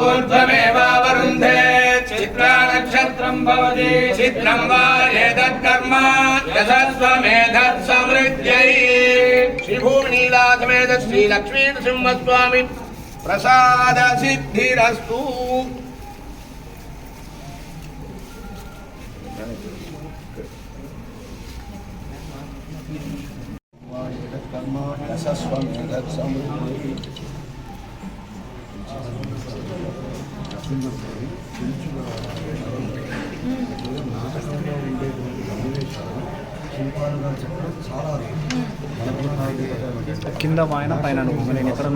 ऊर्ध्वमेवावरुन्धे चित्रा नक्षत्रं भवति चित्रं वा एतत्कर्म यशस्वमेधत्समृद्ध्यै श्रीभूमिनीलासमेत श्रीलक्ष्मीनृसिंहस्वामी प्रसाद सिद्धिरस्तु। कर्म यशस्वमेधत्समृद्ध्यै నాటకంలో ఉండేటువంటి సన్నివేశాలు శిల్పాలుగా చెప్పడం చాలా కింద ఆయన పైన నేను ఎక్కడ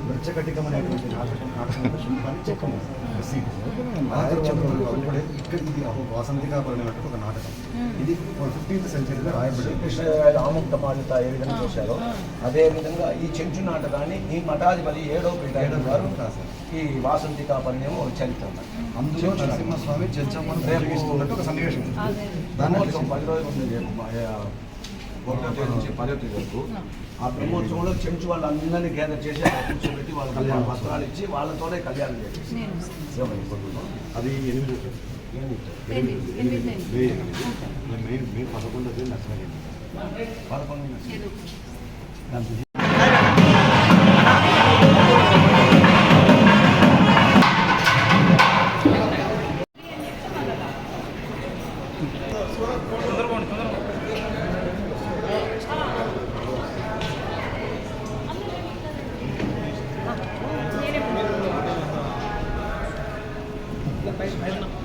మృచ్చకటికమైనటువంటి నాటకం శిల్పాన్ని చెప్పము ఇక్కడ ఇది వాసంతిగా పరిణినట్టు ఒక నాటకం. ఇది 15th సెంచరీలో రాయబడింది. ఆముక్తమాలిత ఏ విధంగా చేశారో అదే విధంగా ఈ చెంచు నాటకాన్ని ఈ మఠాధిపతి 7వ పీఠాధిపతి గారు ఈ వాసంతికా పరిణయం ఒక చరిత్ర. అందులో నరసింహస్వామి చెంచమ్మను ప్రేమిస్తున్నట్టు ఒక సన్నివేశం. దాన్ని 10 రోజులు ఉంది, 1వ తేదీ నుంచి 10వ తేదీ వరకు. ఆ బ్రహ్మోత్సవంలో చెంచు వాళ్ళందరినీ గ్యాదర్ చేసి కూర్చోబెట్టి వాళ్ళ కళ్యాణ వస్త్రాలు ఇచ్చి వాళ్ళతోనే కళ్యాణం చేసేసి అది 8 మే 11 నచ్చలేదు 11 Bye.